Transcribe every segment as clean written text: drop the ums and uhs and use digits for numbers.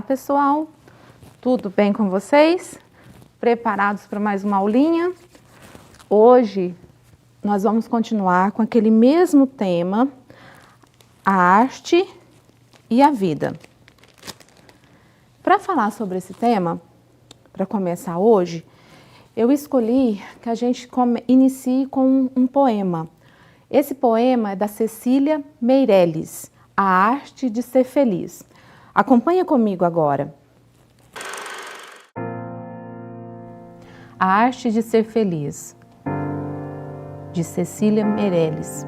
Olá, pessoal! Tudo bem com vocês? Preparados para mais uma aulinha? Hoje nós vamos continuar com aquele mesmo tema, a arte e a vida. Para falar sobre esse tema, para começar hoje, eu escolhi que a gente inicie com um poema. Esse poema é da Cecília Meirelles, A Arte de Ser Feliz. Acompanha comigo agora. A Arte de Ser Feliz, de Cecília Meirelles.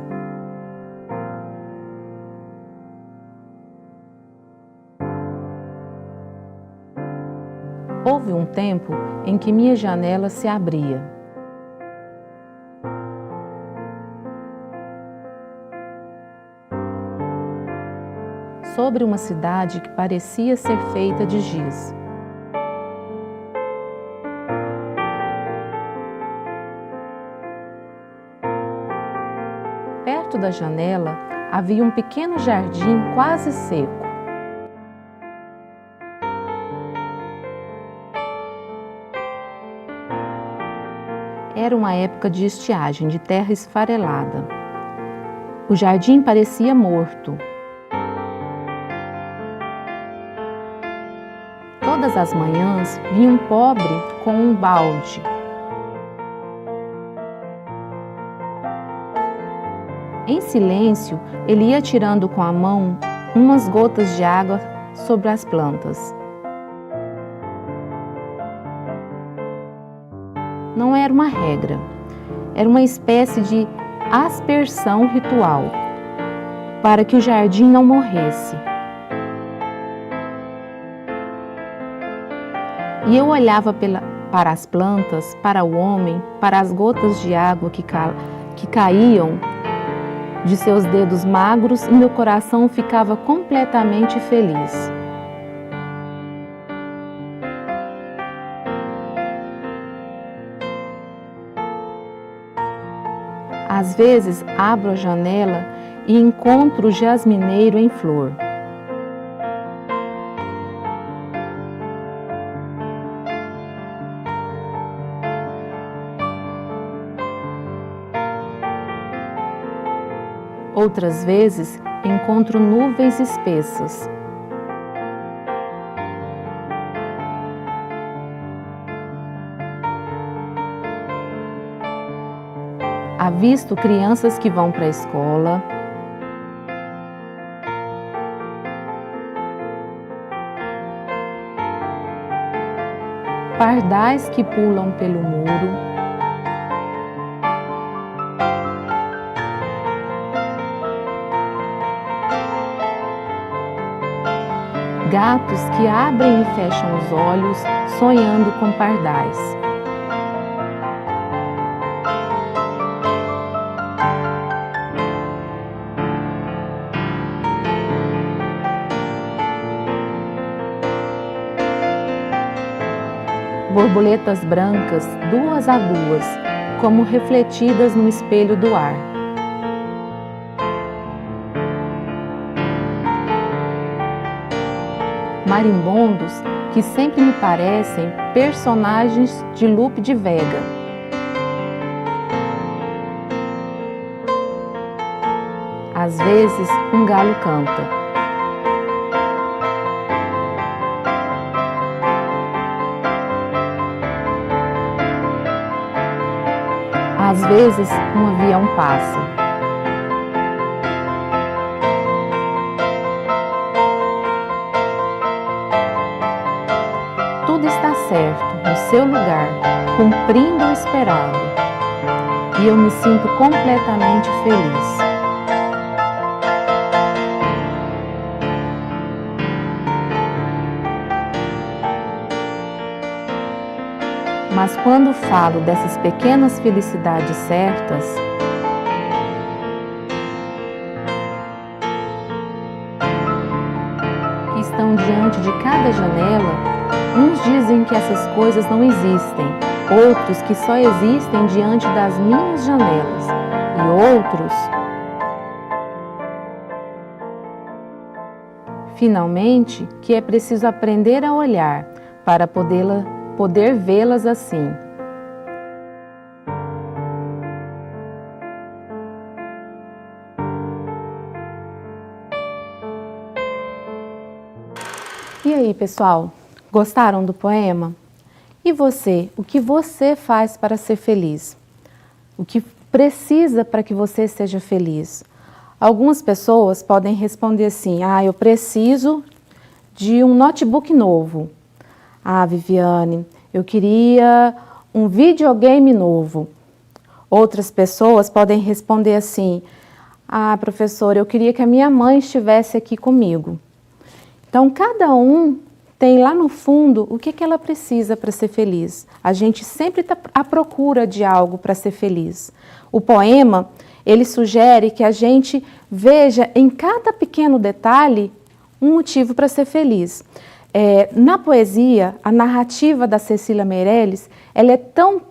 Houve um tempo em que minha janela se abria. Sobre uma cidade que parecia ser feita de giz. Perto da janela havia um pequeno jardim quase seco. Era uma época de estiagem, de terra esfarelada. O jardim parecia morto. Todas as manhãs vinha um pobre com um balde. Em silêncio, ele ia tirando com a mão umas gotas de água sobre as plantas. Não era uma regra, era uma espécie de aspersão ritual, para que o jardim não morresse. E eu olhava para as plantas, para o homem, para as gotas de água que caíam de seus dedos magros e meu coração ficava completamente feliz. Às vezes abro a janela e encontro o jasmineiro em flor. Outras vezes encontro nuvens espessas. Avisto crianças que vão para a escola. Pardais que pulam pelo muro. Gatos que abrem e fecham os olhos, sonhando com pardais. Borboletas brancas, duas a duas, como refletidas no espelho do ar. Marimbondos que sempre me parecem personagens de Lope de Vega. Às vezes, um galo canta. Às vezes, um avião passa. Tudo está certo, no seu lugar, cumprindo o esperado. E eu me sinto completamente feliz. Mas quando falo dessas pequenas felicidades certas, que estão diante de cada janela, uns dizem que essas coisas não existem, outros que só existem diante das minhas janelas, e outros finalmente, que é preciso aprender a olhar para poder vê-las assim. E aí, pessoal, gostaram do poema? E você, o que você faz para ser feliz? O que precisa para que você seja feliz? Algumas pessoas podem responder assim: eu preciso de um notebook novo. Viviane, eu queria um videogame novo. Outras pessoas podem responder assim: professora, eu queria que a minha mãe estivesse aqui comigo. Então, cada um tem lá no fundo o que ela precisa para ser feliz. A gente sempre está à procura de algo para ser feliz. O poema, ele sugere que a gente veja em cada pequeno detalhe um motivo para ser feliz. Na poesia, a narrativa da Cecília Meirelles, ela é tão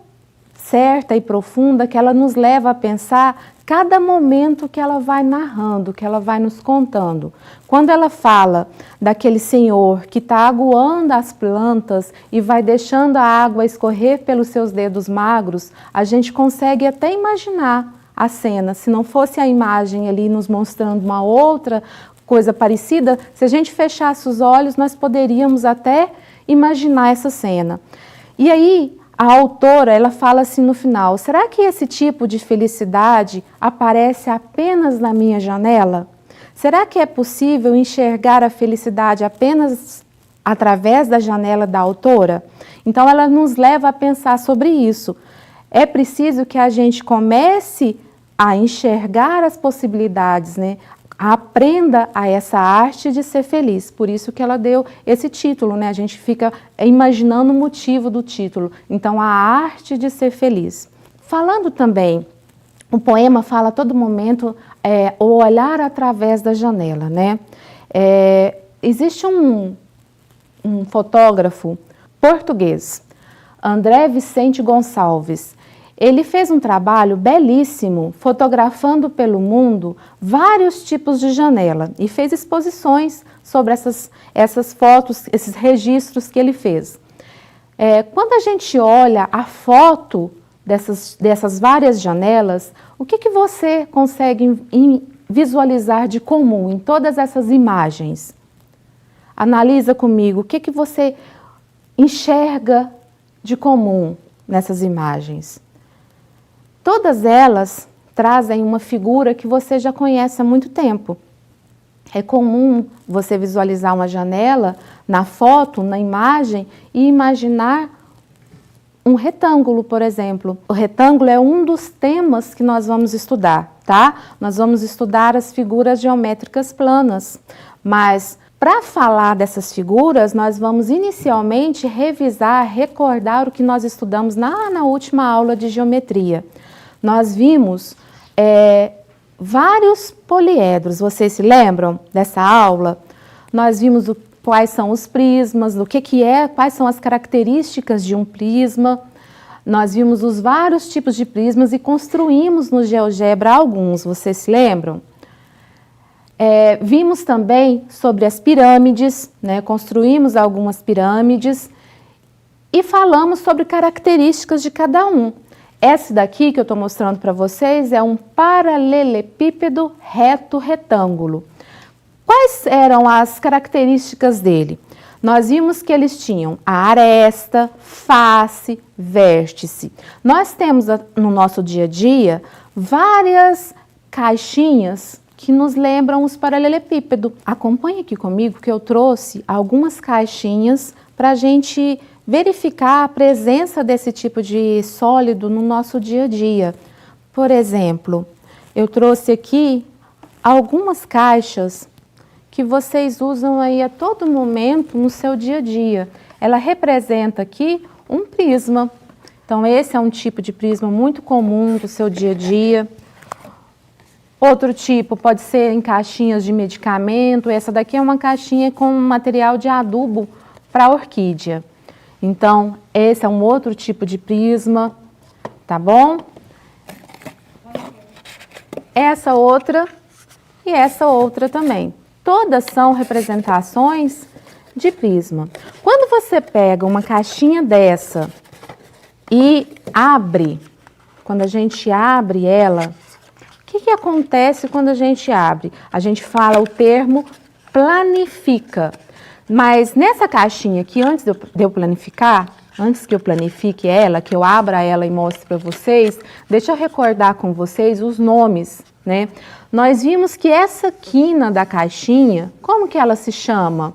certa e profunda que ela nos leva a pensar cada momento que ela vai narrando, que ela vai nos contando. Quando ela fala daquele senhor que está aguando as plantas e vai deixando a água escorrer pelos seus dedos magros, a gente consegue até imaginar a cena. Se não fosse a imagem ali nos mostrando uma outra coisa parecida, se a gente fechasse os olhos, nós poderíamos até imaginar essa cena. E aí, a autora, ela fala assim no final: será que esse tipo de felicidade aparece apenas na minha janela? Será que é possível enxergar a felicidade apenas através da janela da autora? Então, ela nos leva a pensar sobre isso. É preciso que a gente comece a enxergar as possibilidades, né? Aprenda a essa arte de ser feliz. Por isso que ela deu esse título, né? A gente fica imaginando o motivo do título. Então, a arte de ser feliz. Falando também, o poema fala a todo momento o olhar através da janela, né? Existe um fotógrafo português, André Vicente Gonçalves. Ele fez um trabalho belíssimo fotografando pelo mundo vários tipos de janela e fez exposições sobre essas fotos, esses registros que ele fez. Quando a gente olha a foto dessas várias janelas, o que você consegue visualizar de comum em todas essas imagens? Analisa comigo, o que você enxerga de comum nessas imagens? Todas elas trazem uma figura que você já conhece há muito tempo. É comum você visualizar uma janela na foto, na imagem, e imaginar um retângulo, por exemplo. O retângulo é um dos temas que nós vamos estudar, tá? Nós vamos estudar as figuras geométricas planas, mas para falar dessas figuras, nós vamos inicialmente revisar, recordar o que nós estudamos na última aula de geometria. Nós vimos vários poliedros, vocês se lembram dessa aula? Nós vimos quais são os prismas, quais são as características de um prisma. Nós vimos os vários tipos de prismas e construímos no GeoGebra alguns, vocês se lembram? Vimos também sobre as pirâmides, né? Construímos algumas pirâmides e falamos sobre características de cada um. Esse daqui que eu estou mostrando para vocês é um paralelepípedo reto retângulo. Quais eram as características dele? Nós vimos que eles tinham a aresta, face, vértice. Nós temos no nosso dia a dia várias caixinhas que nos lembram os paralelepípedos. Acompanhe aqui comigo que eu trouxe algumas caixinhas para a gente verificar a presença desse tipo de sólido no nosso dia a dia. Por exemplo, eu trouxe aqui algumas caixas que vocês usam aí a todo momento no seu dia a dia. Ela representa aqui um prisma. Então, esse é um tipo de prisma muito comum do seu dia a dia. Outro tipo pode ser em caixinhas de medicamento. Essa daqui é uma caixinha com material de adubo para orquídea. Então, esse é um outro tipo de prisma, tá bom? Essa outra e essa outra também. todas são representações de prisma. Quando você pega uma caixinha dessa e abre, quando a gente abre ela, o que acontece quando a gente abre? A gente fala o termo planifica. Mas nessa caixinha aqui, antes de eu planificar, antes que eu planifique ela, que eu abra ela e mostre para vocês, deixa eu recordar com vocês os nomes, né? Nós vimos que essa quina da caixinha, como que ela se chama?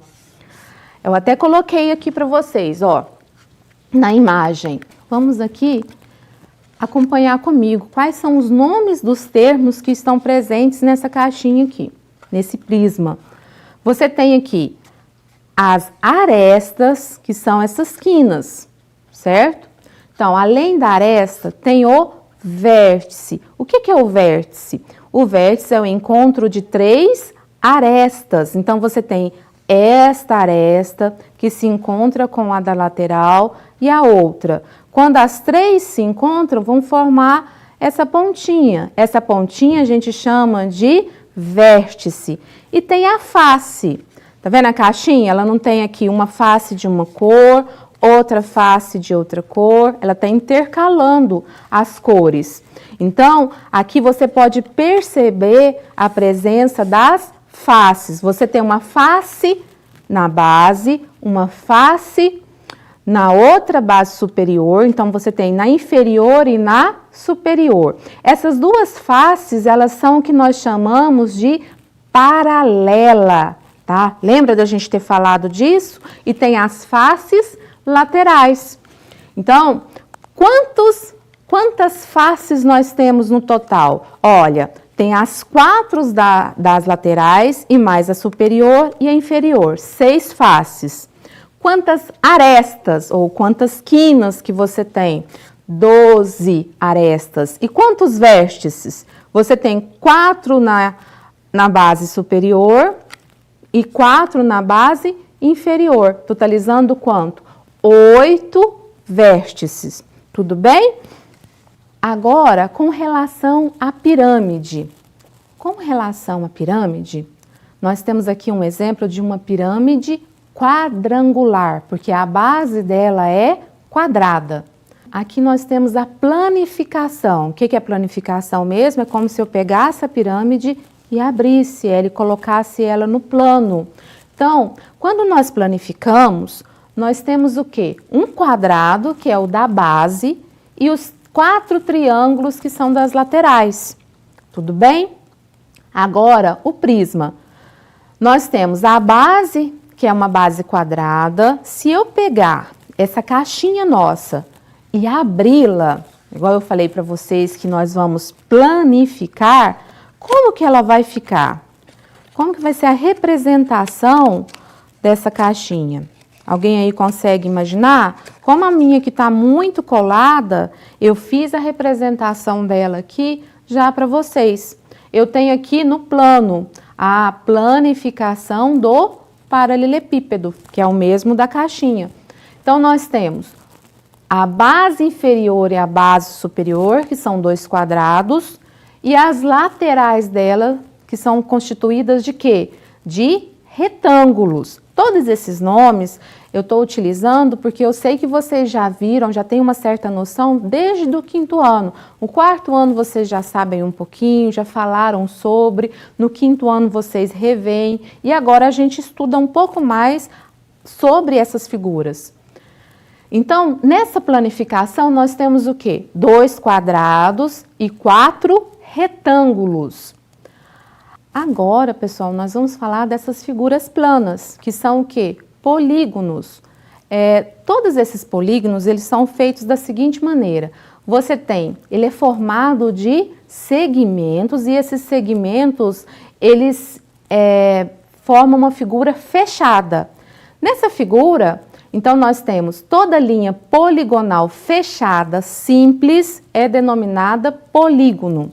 Eu até coloquei aqui para vocês, ó, na imagem. Vamos aqui acompanhar comigo quais são os nomes dos termos que estão presentes nessa caixinha aqui, nesse prisma. Você tem aqui as arestas, que são essas quinas, certo? Então, além da aresta, tem o vértice. O que é o vértice? O vértice é o encontro de 3 arestas. Então, você tem esta aresta que se encontra com a da lateral e a outra. Quando as 3 se encontram, vão formar essa pontinha. Essa pontinha a gente chama de vértice. E tem a face. Tá vendo a caixinha? Ela não tem aqui uma face de uma cor, outra face de outra cor. Ela está intercalando as cores. Então, aqui você pode perceber a presença das faces. Você tem uma face na base, uma face na outra base superior. Então, você tem na inferior e na superior. Essas duas faces, elas são o que nós chamamos de paralela, tá? Lembra da gente ter falado disso? E tem as faces laterais. Então, quantas faces nós temos no total? Olha, tem as 4 das laterais e mais a superior e a inferior, 6 faces. Quantas arestas ou quantas quinas que você tem? 12 arestas. E quantos vértices? Você tem 4 na base superior e 4 na base inferior, totalizando quanto? 8 vértices. Tudo bem? Agora, com relação à pirâmide. Com relação à pirâmide, nós temos aqui um exemplo de uma pirâmide quadrangular, porque a base dela é quadrada. Aqui nós temos a planificação. O que é planificação mesmo? É como se eu pegasse a pirâmide e abrisse ela e colocasse ela no plano. Então, quando nós planificamos, nós temos o quê? Um quadrado, que é o da base, e os 4 triângulos que são das laterais. Tudo bem? Agora, o prisma. Nós temos a base, que é uma base quadrada. Se eu pegar essa caixinha nossa e abri-la, igual eu falei para vocês que nós vamos planificar, como que ela vai ficar? Como que vai ser a representação dessa caixinha? Alguém aí consegue imaginar? Como a minha que está muito colada, eu fiz a representação dela aqui já para vocês. Eu tenho aqui no plano a planificação do paralelepípedo, que é o mesmo da caixinha. Então, nós temos a base inferior e a base superior, que são 2 quadrados, e as laterais dela, que são constituídas de quê? De retângulos. Todos esses nomes eu estou utilizando porque eu sei que vocês já viram, já têm uma certa noção desde o 5º ano. O 4º ano vocês já sabem um pouquinho, já falaram sobre, no 5º ano vocês revêem e agora a gente estuda um pouco mais sobre essas figuras. Então, nessa planificação nós temos o quê? 2 quadrados e 4 retângulos. Agora, pessoal, nós vamos falar dessas figuras planas, que são o quê? Polígonos. Todos esses polígonos, eles são feitos da seguinte maneira. Você tem, ele é formado de segmentos e esses segmentos, eles formam uma figura fechada. Nessa figura, então, nós temos toda linha poligonal fechada, simples, é denominada polígono.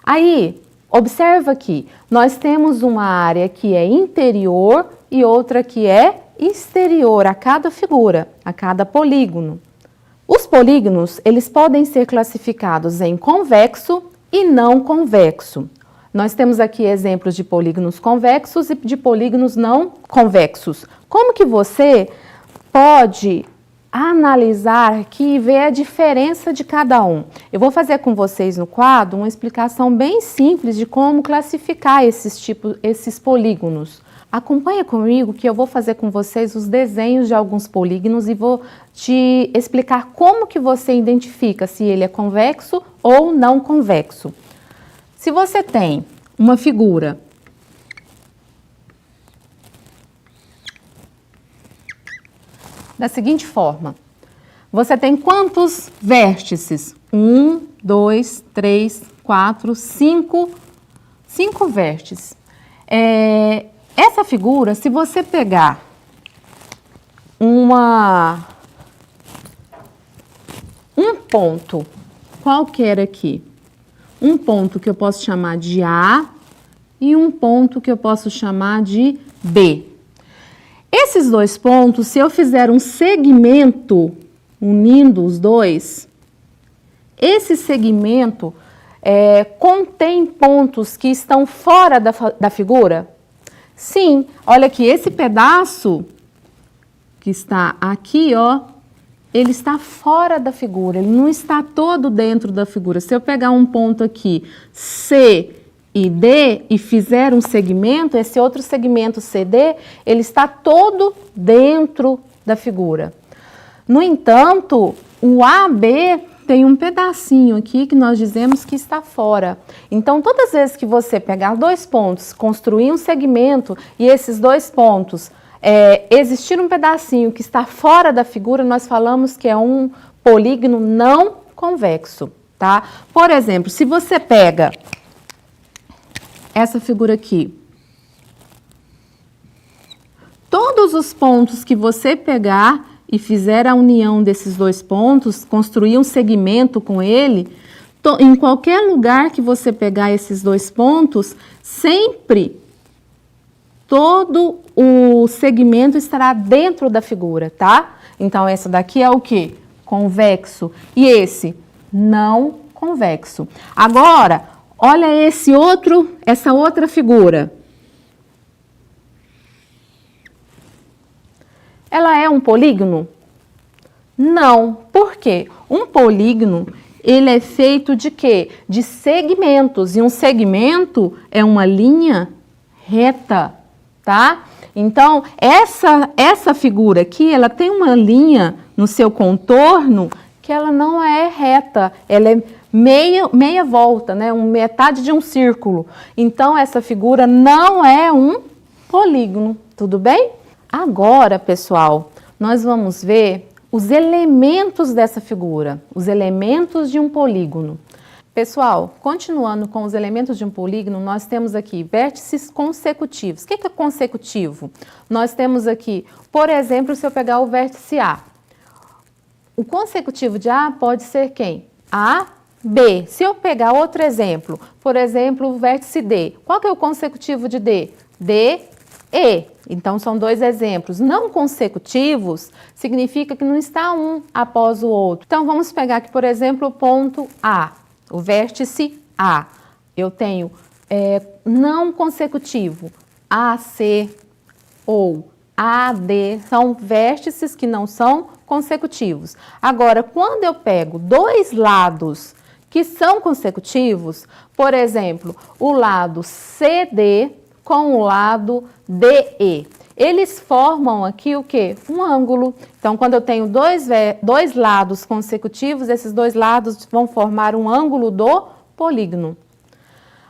Aí, observa aqui, nós temos uma área que é interior e outra que é exterior a cada figura, a cada polígono. Os polígonos, eles podem ser classificados em convexo e não convexo. Nós temos aqui exemplos de polígonos convexos e de polígonos não convexos. Como que você pode analisar aqui e ver a diferença de cada um? Eu vou fazer com vocês no quadro uma explicação bem simples de como classificar esses polígonos. Acompanha comigo que eu vou fazer com vocês os desenhos de alguns polígonos e vou te explicar como que você identifica se ele é convexo ou não convexo. Se você tem uma figura da seguinte forma, você tem quantos vértices? 1, 2, 3, 4, 5 vértices. Essa figura, se você pegar um ponto qualquer aqui, um ponto que eu posso chamar de A e um ponto que eu posso chamar de B. Esses dois pontos, se eu fizer um segmento unindo os dois, esse segmento contém pontos que estão fora da figura? Sim, olha aqui, esse pedaço que está aqui, ó, ele está fora da figura, ele não está todo dentro da figura. Se eu pegar um ponto aqui, C e D, e fizer um segmento, esse outro segmento CD, ele está todo dentro da figura. No entanto, o AB tem um pedacinho aqui que nós dizemos que está fora. Então, todas as vezes que você pegar dois pontos, construir um segmento e esses dois pontos existir um pedacinho que está fora da figura, nós falamos que é um polígono não convexo, tá? Por exemplo, se você pega essa figura aqui, todos os pontos que você pegar e fizer a união desses dois pontos, construir um segmento com ele, em qualquer lugar que você pegar esses dois pontos, sempre todo o segmento estará dentro da figura, tá? Então, essa daqui é o quê? Convexo. E esse, não convexo. Agora, olha essa outra figura. Ela é um polígono? Não. Por quê? Um polígono, ele é feito de quê? De segmentos. E um segmento é uma linha reta, tá? Então, essa figura aqui, ela tem uma linha no seu contorno que ela não é reta, ela é meia volta, né? Metade de um círculo. Então, essa figura não é um polígono, tudo bem? Agora, pessoal, nós vamos ver os elementos dessa figura, os elementos de um polígono. Pessoal, continuando com os elementos de um polígono, nós temos aqui vértices consecutivos. O que é consecutivo? Nós temos aqui, por exemplo, se eu pegar o vértice A. O consecutivo de A pode ser quem? A, B. Se eu pegar outro exemplo, por exemplo, o vértice D. Qual que é o consecutivo de D? D, E. Então, são dois exemplos. Não consecutivos significa que não está um após o outro. Então, vamos pegar aqui, por exemplo, o ponto A. O vértice A, eu tenho não consecutivo, AC ou AD, são vértices que não são consecutivos. Agora, quando eu pego dois lados que são consecutivos, por exemplo, o lado CD com o lado DE, eles formam aqui o quê? Um ângulo. Então, quando eu tenho dois lados consecutivos, esses dois lados vão formar um ângulo do polígono.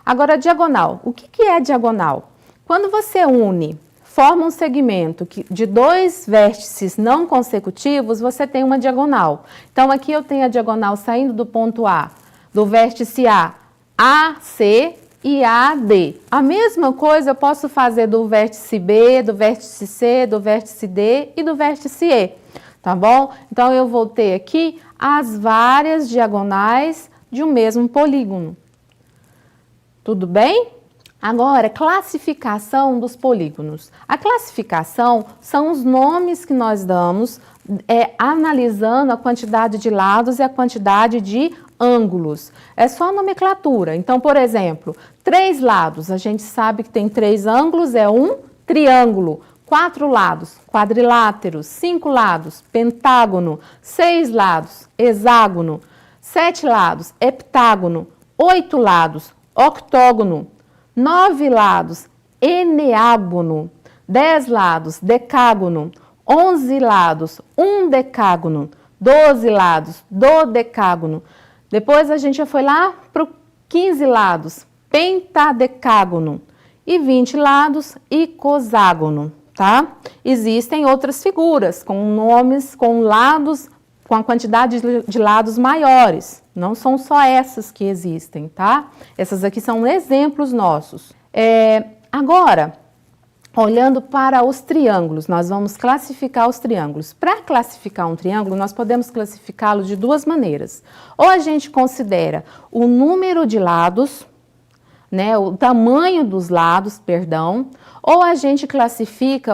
Agora, a diagonal. O que é diagonal? Quando você une, forma um segmento de dois vértices não consecutivos, você tem uma diagonal. Então, aqui eu tenho a diagonal saindo do ponto A, do vértice A, AC e AD. A mesma coisa eu posso fazer do vértice B, do vértice C, do vértice D e do vértice E, tá bom? Então, eu vou ter aqui as várias diagonais de um mesmo polígono. Tudo bem? Agora, classificação dos polígonos. A classificação são os nomes que nós damos analisando a quantidade de lados e a quantidade de ângulos. É só nomenclatura. Então, por exemplo, 3 lados, a gente sabe que tem 3 ângulos, é um triângulo. 4 lados, quadrilátero. 5 lados, pentágono. 6 lados, hexágono. 7 lados, heptágono. 8 lados, octógono. 9 lados, eneágono. 10 lados, decágono. 11 lados, um decágono. 12 lados, dodecágono. Depois a gente já foi lá para 15 lados, pentadecágono. E 20 lados, icoságono, tá? Existem outras figuras com nomes, com lados, com a quantidade de lados maiores. Não são só essas que existem, tá? Essas aqui são exemplos nossos. Agora, olhando para os triângulos, nós vamos classificar os triângulos. Para classificar um triângulo, nós podemos classificá-lo de 2 maneiras. Ou a gente considera o número de lados, né, o tamanho dos lados, perdão, ou a gente classifica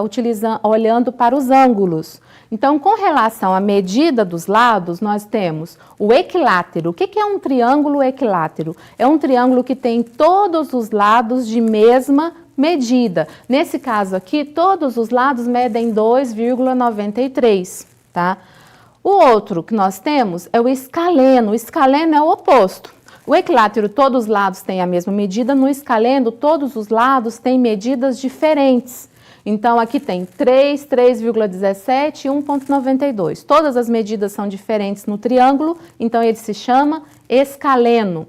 olhando para os ângulos. Então, com relação à medida dos lados, nós temos o equilátero. O que é um triângulo equilátero? É um triângulo que tem todos os lados de mesma medida. Nesse caso aqui, todos os lados medem 2,93, tá? O outro que nós temos é o escaleno. O escaleno é o oposto. O equilátero, todos os lados têm a mesma medida. No escaleno, todos os lados têm medidas diferentes. Então, aqui tem 3, 3,17 e 1,92. Todas as medidas são diferentes no triângulo, então ele se chama escaleno.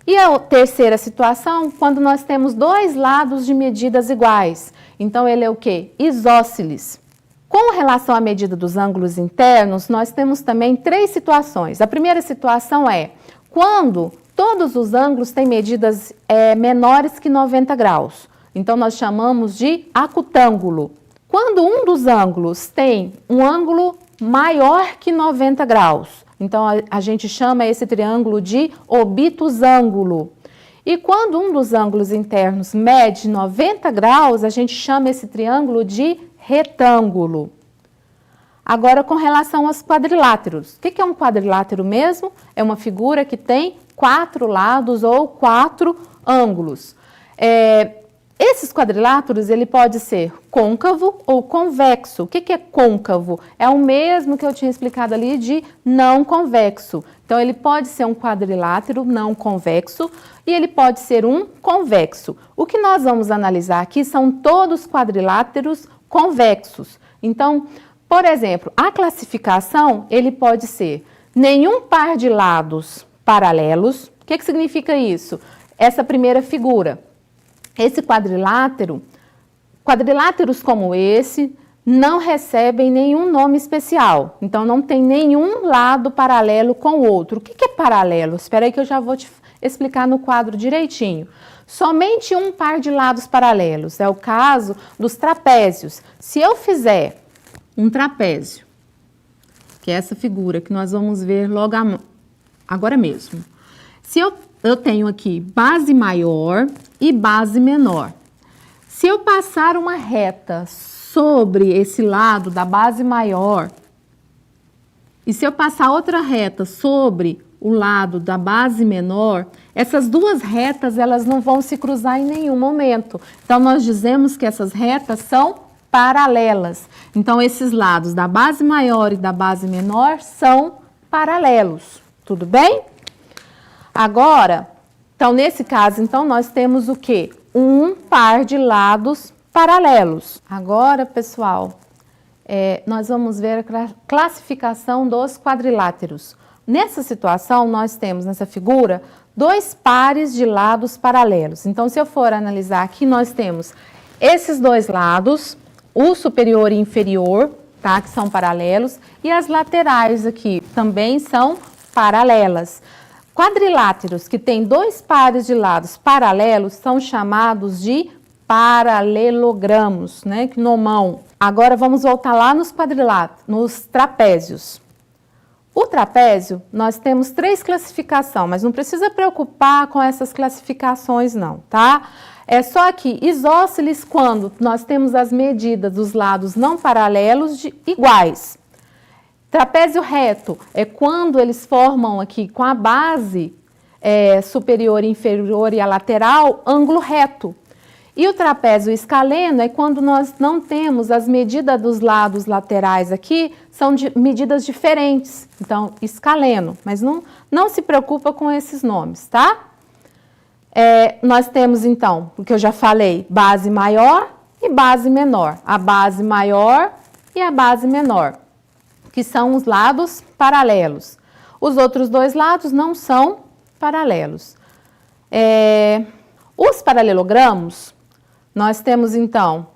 E a terceira situação, quando nós temos 2 lados de medidas iguais. Então, ele é o quê? Isósceles. Com relação à medida dos ângulos internos, nós temos também 3 situações. A primeira situação é quando todos os ângulos têm medidas menores que 90 graus. Então, nós chamamos de acutângulo. Quando um dos ângulos tem um ângulo maior que 90 graus, então a gente chama esse triângulo de obtusângulo. E quando um dos ângulos internos mede 90 graus, a gente chama esse triângulo de retângulo. Agora, com relação aos quadriláteros. O que é um quadrilátero mesmo? É uma figura que tem 4 lados ou 4 ângulos. Esses quadriláteros, ele pode ser côncavo ou convexo. O que é côncavo? É o mesmo que eu tinha explicado ali de não convexo. Então, ele pode ser um quadrilátero não convexo e ele pode ser um convexo. O que nós vamos analisar aqui são todos quadriláteros convexos. Então, por exemplo, a classificação, ele pode ser nenhum par de lados paralelos. O que significa isso? Essa primeira figura. Esse quadriláteros como esse, não recebem nenhum nome especial. Então, não tem nenhum lado paralelo com o outro. O que é paralelo? Espera aí que eu já vou te explicar no quadro direitinho. Somente um par de lados paralelos. É o caso dos trapézios. Se eu fizer um trapézio, que é essa figura que nós vamos ver logo agora mesmo. Se eu tenho aqui base maior e base menor. Se eu passar uma reta sobre esse lado da base maior e se eu passar outra reta sobre o lado da base menor, essas 2 retas elas não vão se cruzar em nenhum momento. Então, nós dizemos que essas retas são paralelas. Então, esses lados da base maior e da base menor são paralelos. Tudo bem? Agora, então, nesse caso, então, nós temos o quê? Um par de lados paralelos. Agora, pessoal, nós vamos ver a classificação dos quadriláteros. Nessa situação, nós temos nessa figura 2 pares de lados paralelos. Então, se eu for analisar aqui, nós temos esses 2 lados, o superior e inferior, tá? Que são paralelos, e as laterais aqui também são paralelas. Quadriláteros que têm 2 pares de lados paralelos são chamados de paralelogramos, né? Nomão. Agora vamos voltar lá nos quadriláteros, nos trapézios. O trapézio, nós temos 3 classificações, mas não precisa preocupar com essas classificações não, tá? É só que isósceles quando nós temos as medidas dos lados não paralelos iguais. Trapézio reto é quando eles formam aqui com a base superior e inferior e a lateral, ângulo reto. E o trapézio escaleno é quando nós não temos as medidas dos lados laterais aqui, são de medidas diferentes. Então, escaleno, mas não se preocupa com esses nomes, tá? Nós temos, então, o que eu já falei, base maior e base menor. A base maior e a base menor, que são os lados paralelos. Os outros dois lados não são paralelos. Os paralelogramos, nós temos, então,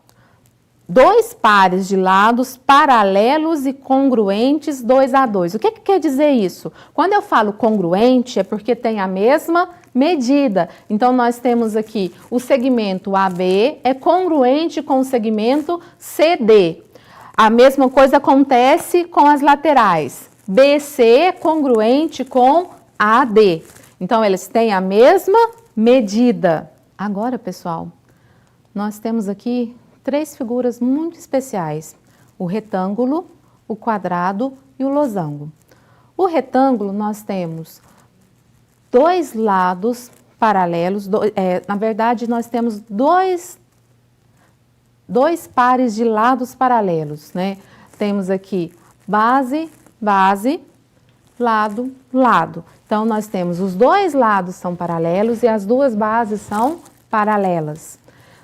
dois pares de lados paralelos e congruentes 2 a 2. O que quer dizer isso? Quando eu falo congruente, é porque tem a mesma medida. Então, nós temos aqui o segmento AB é congruente com o segmento CD. A mesma coisa acontece com as laterais. BC é congruente com AD. Então, eles têm a mesma medida. Agora, pessoal, nós temos aqui 3 figuras muito especiais: o retângulo, o quadrado e o losango. O retângulo, nós temos 2 lados paralelos, na verdade, nós temos dois pares de lados paralelos, né? Temos aqui base, base, lado, lado. Então, nós temos os 2 lados são paralelos e as 2 bases são paralelas.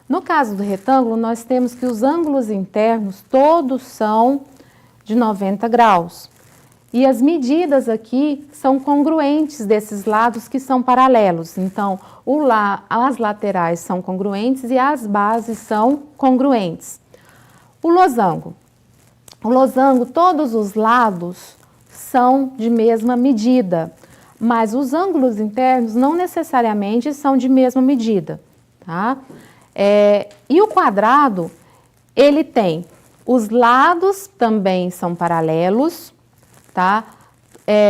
No caso do retângulo, nós temos que os ângulos internos todos são de 90 graus. E as medidas aqui são congruentes desses lados que são paralelos. Então, as laterais são congruentes e as bases são congruentes. O losango. O losango, todos os lados são de mesma medida, mas os ângulos internos não necessariamente são de mesma medida, tá? E o quadrado, ele tem os lados também são paralelos, tá?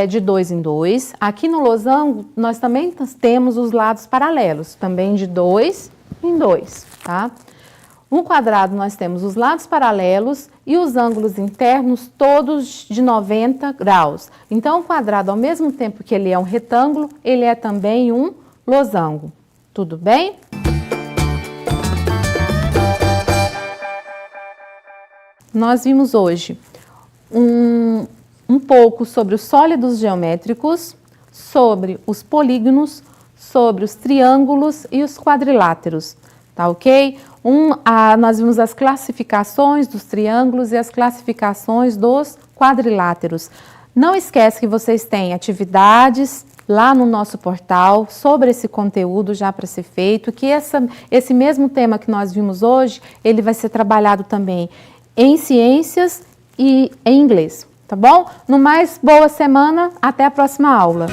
De 2 em 2. Aqui no losango, nós também temos os lados paralelos, também de 2 em 2, tá? No quadrado, nós temos os lados paralelos e os ângulos internos todos de 90 graus. Então, o quadrado, ao mesmo tempo que ele é um retângulo, ele é também um losango. Tudo bem? Nós vimos hoje um pouco sobre os sólidos geométricos, sobre os polígonos, sobre os triângulos e os quadriláteros, tá ok? Nós vimos as classificações dos triângulos e as classificações dos quadriláteros. Não esquece que vocês têm atividades lá no nosso portal sobre esse conteúdo já para ser feito, que esse mesmo tema que nós vimos hoje, ele vai ser trabalhado também em ciências e em inglês, tá bom? No mais, boa semana, até a próxima aula.